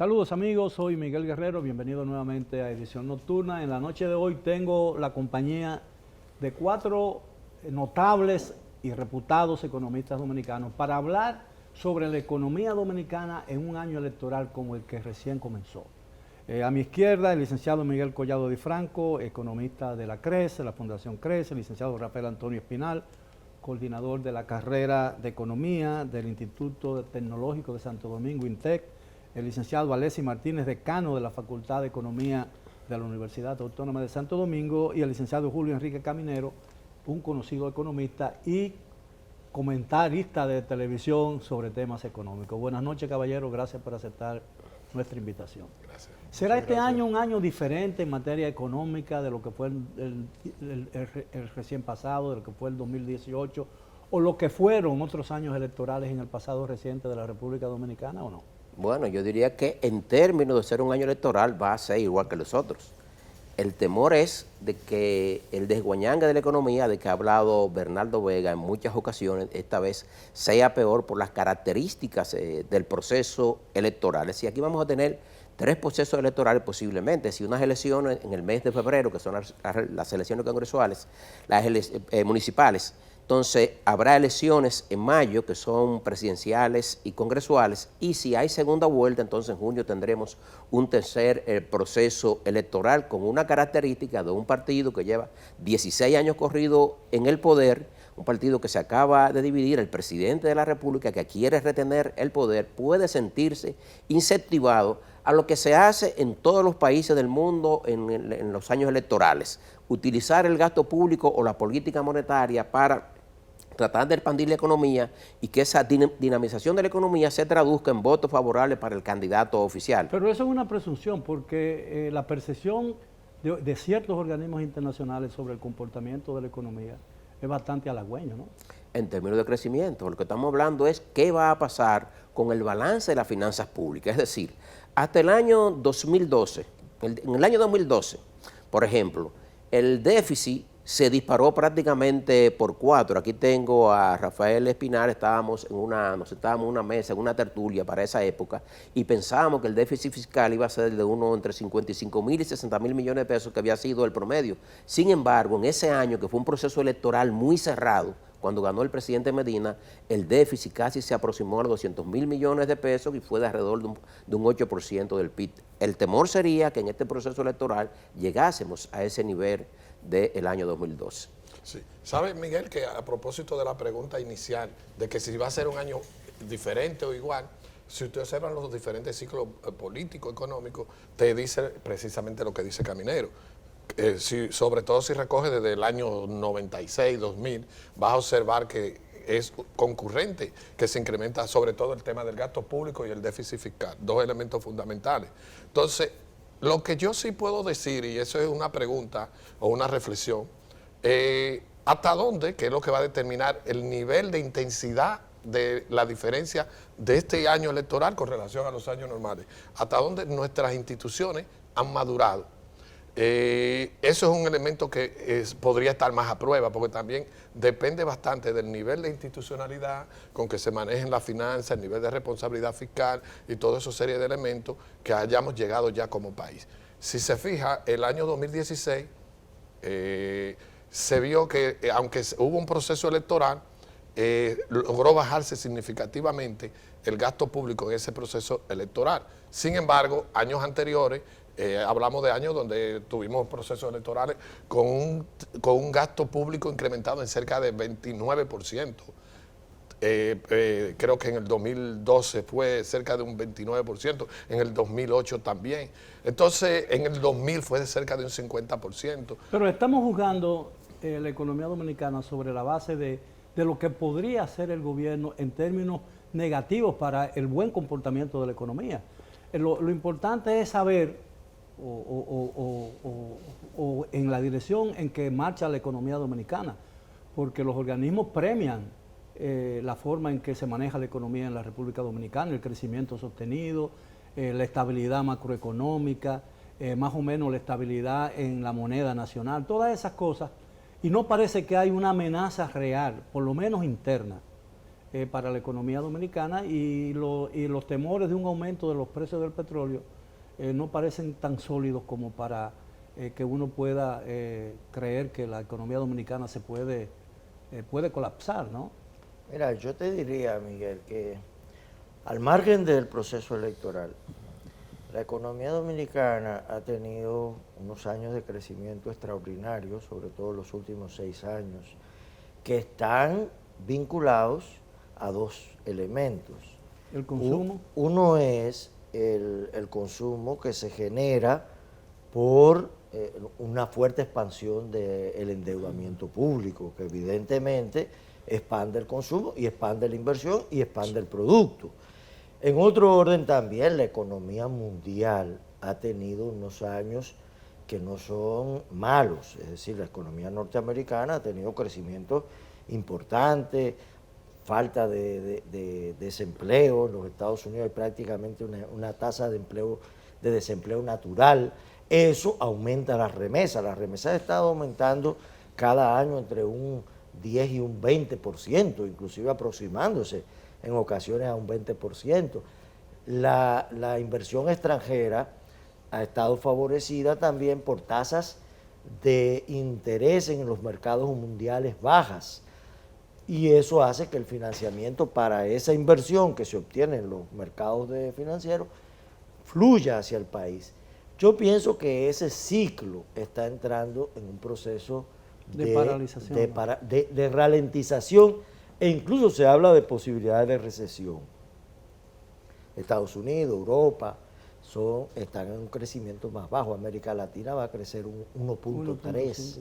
Saludos amigos, soy Miguel Guerrero, bienvenido nuevamente a Edición Nocturna. En la noche de hoy tengo la compañía de cuatro notables y reputados economistas dominicanos para hablar sobre la economía dominicana en un año electoral como el que recién comenzó. A mi izquierda, el licenciado Miguel Collado Di Franco, economista de la CRECE, la Fundación CRECE, el licenciado Rafael Antonio Espinal, coordinador de la carrera de Economía del Instituto Tecnológico de Santo Domingo, INTEC, el licenciado Alessi Martínez, decano de la Facultad de Economía de la Universidad Autónoma de Santo Domingo, y el licenciado Julio Enrique Caminero, un conocido economista y comentarista de televisión sobre temas económicos. Buenas noches, caballero, gracias por aceptar nuestra invitación. Gracias. ¿Será este año un año diferente en materia económica de lo que fue el recién pasado, de lo que fue el 2018, o lo que fueron otros años electorales en el pasado reciente de la República Dominicana, o no? Bueno, yo diría que en términos de ser un año electoral va a ser igual que los otros. El temor es de que el desguañangue de la economía, de que ha hablado Bernardo Vega en muchas ocasiones, esta vez sea peor por las características del proceso electoral. Es decir, aquí vamos a tener tres procesos electorales posiblemente. Si unas elecciones en el mes de febrero, que son las elecciones congresuales, las municipales. Entonces, habrá elecciones en mayo, que son presidenciales y congresuales, y si hay segunda vuelta, entonces en junio tendremos un tercer proceso electoral con una característica de un partido que lleva 16 años corrido en el poder, un partido que se acaba de dividir. El presidente de la República, que quiere retener el poder, puede sentirse incentivado a lo que se hace en todos los países del mundo en los años electorales, utilizar el gasto público o la política monetaria para tratar de expandir la economía y que esa dinamización de la economía se traduzca en votos favorables para el candidato oficial. Pero eso es una presunción, porque la percepción de ciertos organismos internacionales sobre el comportamiento de la economía es bastante halagüeño, ¿no? En términos de crecimiento, lo que estamos hablando es qué va a pasar con el balance de las finanzas públicas. Es decir, hasta el año 2012, en el año 2012, por ejemplo, el déficit se disparó prácticamente por 4. Aquí tengo a Rafael Espinal, nos sentábamos en una mesa, en una tertulia para esa época, y pensábamos que el déficit fiscal iba a ser de entre 55.000 y 60.000 millones de pesos, que había sido el promedio. Sin embargo, en ese año, que fue un proceso electoral muy cerrado, cuando ganó el presidente Medina, el déficit casi se aproximó a los 200.000 millones de pesos y fue de alrededor de un 8% del PIB. El temor sería que en este proceso electoral llegásemos a ese nivel del año 2012. Sí. ¿Sabe, Miguel, que a propósito de la pregunta inicial, de que si va a ser un año diferente o igual, si usted observa los diferentes ciclos políticos, económicos, te dice precisamente lo que dice Caminero. Sobre todo si recoge desde el año 96, 2000, vas a observar que es concurrente, que se incrementa sobre todo el tema del gasto público y el déficit fiscal, dos elementos fundamentales. Entonces, lo que yo sí puedo decir, y eso es una pregunta o una reflexión, ¿hasta dónde, que es lo que va a determinar el nivel de intensidad de la diferencia de este año electoral con relación a los años normales? ¿Hasta dónde nuestras instituciones han madurado? Eso es un elemento que podría estar más a prueba, porque también depende bastante del nivel de institucionalidad con que se manejen las finanzas, el nivel de responsabilidad fiscal y toda esa serie de elementos que hayamos llegado ya como país. Si se fija, el año 2016 se vio que, aunque hubo un proceso electoral, logró bajarse significativamente el gasto público en ese proceso electoral. Sin embargo, años anteriores, hablamos de años donde tuvimos procesos electorales con un gasto público incrementado en cerca de 29%. Creo que en el 2012 fue cerca de un 29%, en el 2008 también. Entonces, en el 2000 fue de cerca de un 50%. Pero estamos juzgando la economía dominicana sobre la base de lo que podría hacer el gobierno en términos negativos para el buen comportamiento de la economía. Lo importante es saber o en la dirección en que marcha la economía dominicana, porque los organismos premian la forma en que se maneja la economía en la República Dominicana, el crecimiento sostenido, la estabilidad macroeconómica, más o menos la estabilidad en la moneda nacional, todas esas cosas, y no parece que hay una amenaza real, por lo menos interna, para la economía dominicana y los temores de un aumento de los precios del petróleo no parecen tan sólidos como para que uno pueda creer que la economía dominicana se puede colapsar, ¿no? Mira, yo te diría, Miguel, que al margen del proceso electoral, la economía dominicana ha tenido unos años de crecimiento extraordinario, sobre todo los últimos 6 años, que están vinculados a 2 elementos. El consumo. Uno es el consumo que se genera por una fuerte expansión del endeudamiento público, que evidentemente expande el consumo y expande la inversión y expande el producto. En otro orden también, la economía mundial ha tenido unos años que no son malos, es decir, la economía norteamericana ha tenido crecimiento importante, falta de desempleo. En los Estados Unidos hay prácticamente una tasa de desempleo natural. Eso aumenta las remesas. Las remesas han estado aumentando cada año entre un 10 y un 20%, inclusive aproximándose en ocasiones a un 20%. La inversión extranjera ha estado favorecida también por tasas de interés en los mercados mundiales bajas. Y eso hace que el financiamiento para esa inversión que se obtiene en los mercados financieros fluya hacia el país. Yo pienso que ese ciclo está entrando en un proceso de paralización, de ralentización, e incluso se habla de posibilidades de recesión. Estados Unidos, Europa, están en un crecimiento más bajo. América Latina va a crecer un 1.3,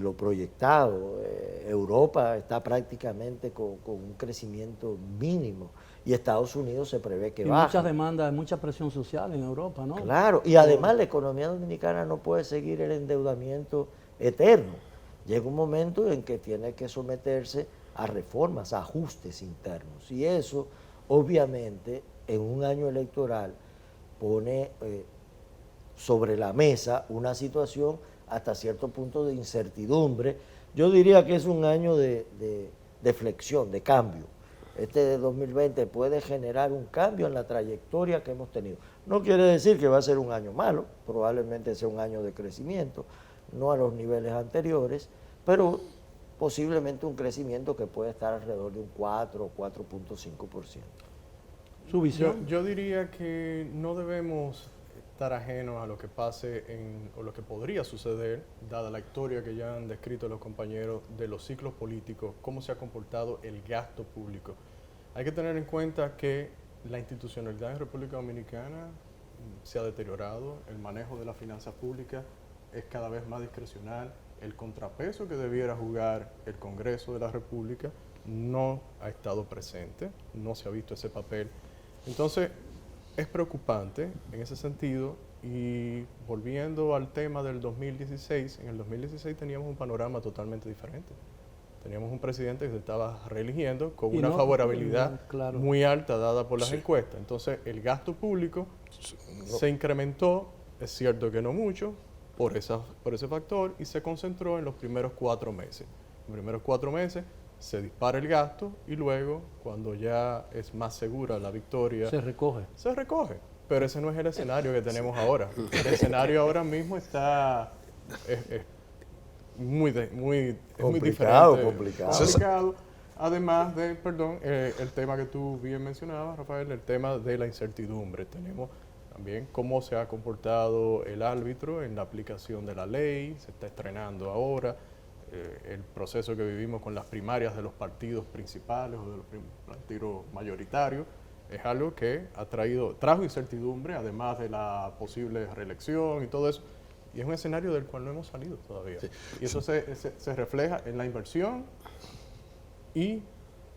lo proyectado. Europa está prácticamente con un crecimiento mínimo y Estados Unidos se prevé que baje. Muchas demandas, mucha presión social en Europa, ¿no? Claro, y además la economía dominicana no puede seguir el endeudamiento eterno. Llega un momento en que tiene que someterse a reformas, a ajustes internos, y eso obviamente en un año electoral pone sobre la mesa una situación hasta cierto punto de incertidumbre. Yo diría que es un año de flexión, de cambio. Este de 2020 puede generar un cambio en la trayectoria que hemos tenido. No quiere decir que va a ser un año malo, probablemente sea un año de crecimiento, no a los niveles anteriores, pero posiblemente un crecimiento que puede estar alrededor de un 4 o 4.5%. ¿Su visión? Yo diría que no debemos estar ajenos a lo que pase o lo que podría suceder, dada la historia que ya han descrito los compañeros de los ciclos políticos, cómo se ha comportado el gasto público. Hay que tener en cuenta que la institucionalidad en República Dominicana se ha deteriorado, el manejo de las finanzas públicas es cada vez más discrecional, el contrapeso que debiera jugar el Congreso de la República no ha estado presente, no se ha visto ese papel. Entonces, es preocupante en ese sentido, y volviendo al tema del 2016, en el 2016 teníamos un panorama totalmente diferente. Teníamos un presidente que se estaba reeligiendo con una favorabilidad muy alta dada por las encuestas. Entonces, el gasto público se incrementó, es cierto que no mucho, por ese factor, y se concentró en los primeros 4 meses. En los primeros 4 meses se dispara el gasto y luego, cuando ya es más segura la victoria, se recoge. Se recoge. Pero ese no es el escenario que tenemos ahora. El escenario ahora mismo está muy diferente. Complicado. Además de, el tema que tú bien mencionabas, Rafael, el tema de la incertidumbre. Tenemos también cómo se ha comportado el árbitro en la aplicación de la ley, se está estrenando ahora. El proceso que vivimos con las primarias de los partidos principales o de los partidos mayoritarios es algo que trajo incertidumbre, además de la posible reelección y todo eso, y es un escenario del cual no hemos salido todavía. Sí. Y eso se refleja en la inversión y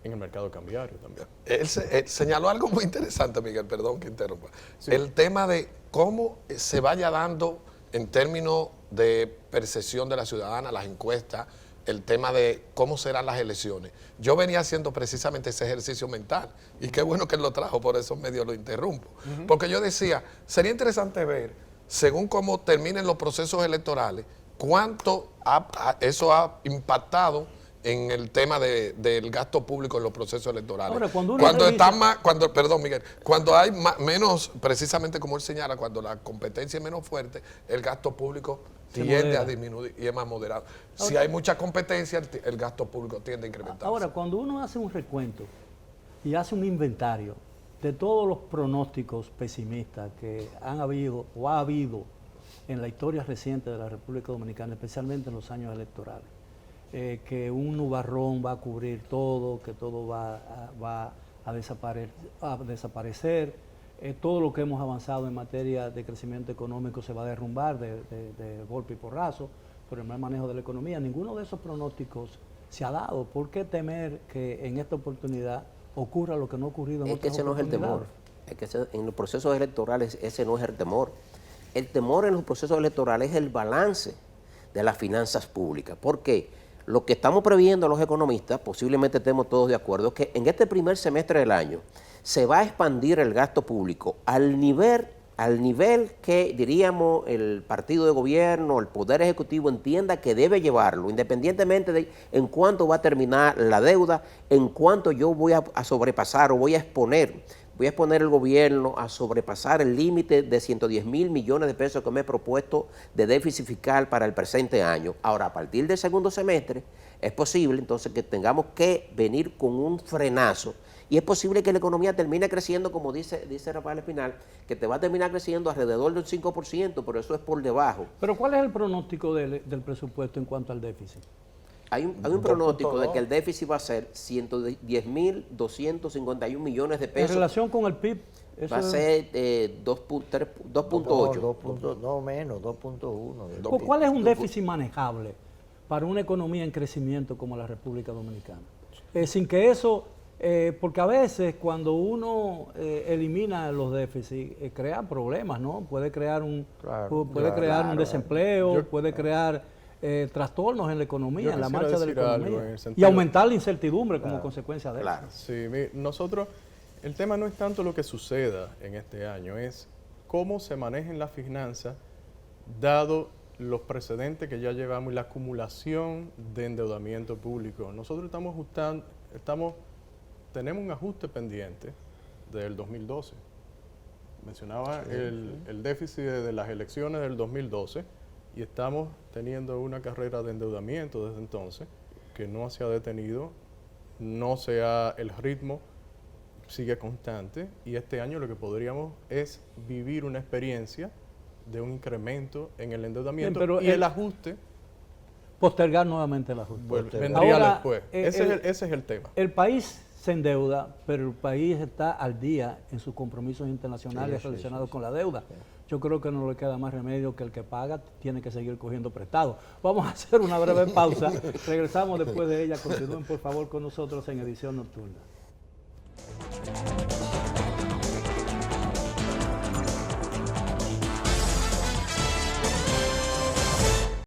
en el mercado cambiario también. Él señaló algo muy interesante, Miguel, perdón que interrumpa. Sí. El tema de cómo se vaya dando en términos de percepción de la ciudadana, las encuestas, el tema de cómo serán las elecciones. Yo venía haciendo precisamente ese ejercicio mental, y qué bueno que él lo trajo, por esos medios lo interrumpo. Porque yo decía, sería interesante ver, según cómo terminen los procesos electorales, cuánto eso ha impactado en el tema del gasto público en los procesos electorales. Ahora, cuando uno cuando revisa- están más, perdón Miguel, cuando hay menos, precisamente como él señala, cuando la competencia es menos fuerte, el gasto público Se tiende modera. a disminuir y es más moderado. Si hay mucha competencia, el gasto público tiende a incrementarse. Ahora, cuando uno hace un recuento y hace un inventario de todos los pronósticos pesimistas que han habido o ha habido en la historia reciente de la República Dominicana, especialmente en los años electorales, que un nubarrón va a cubrir todo, que todo va a desaparecer, todo lo que hemos avanzado en materia de crecimiento económico se va a derrumbar de golpe y porrazo por el mal manejo de la economía. Ninguno de esos pronósticos se ha dado. ¿Por qué temer que en esta oportunidad ocurra lo que no ha ocurrido en Es que otras ese no es el temor. oportunidades? Es que en los procesos electorales ese no es el temor. El temor en los procesos electorales es el balance de las finanzas públicas. ¿Por qué? Lo que estamos previendo los economistas, posiblemente estemos todos de acuerdo, es que en este primer semestre del año se va a expandir el gasto público al nivel que, diríamos, el partido de gobierno, el Poder Ejecutivo entienda que debe llevarlo, independientemente de en cuánto va a terminar la deuda, en cuánto yo voy a sobrepasar o voy a exponer el gobierno a sobrepasar el límite de 110.000 millones de pesos que me he propuesto de déficit fiscal para el presente año. Ahora, a partir del segundo semestre, es posible entonces que tengamos que venir con un frenazo y es posible que la economía termine creciendo, como dice Rafael Espinal, que te va a terminar creciendo alrededor del 5%, pero eso es por debajo. Pero ¿cuál es el pronóstico del presupuesto en cuanto al déficit? Hay un pronóstico de que el déficit va a ser 110.251 millones de En pesos. relación con el PIB, eso Va a es- ser 2.8. No menos, 2.1. ¿Cuál es un déficit manejable para una economía en crecimiento como la República Dominicana? Sin que eso, porque a veces cuando uno elimina los déficits, crea problemas, ¿no? Puede crear un desempleo, puede crear trastornos en la economía, Yo en la quisiera marcha de la decir algo economía. en el Y sentido- aumentar la incertidumbre como consecuencia de Claro. eso. Sí, nosotros, el tema no es tanto lo que suceda en este año, es cómo se manejen las finanzas, dado los precedentes que ya llevamos y la acumulación de endeudamiento público. Nosotros estamos tenemos un ajuste pendiente del 2012. Mencionaba el déficit de las elecciones del 2012 y estamos teniendo una carrera de endeudamiento desde entonces que no se ha detenido, el ritmo sigue constante y este año lo que podríamos es vivir una experiencia de un incremento en el endeudamiento. Bien, pero y el ajuste Postergar nuevamente el ajuste. vendría Ahora, después. Ese es el tema. El país se endeuda, pero el país está al día en sus compromisos internacionales relacionados con la deuda. Yo creo que no le queda más remedio que el que paga tiene que seguir cogiendo prestado. Vamos a hacer una breve pausa. Regresamos después de ella. Continúen por favor con nosotros en Edición Nocturna.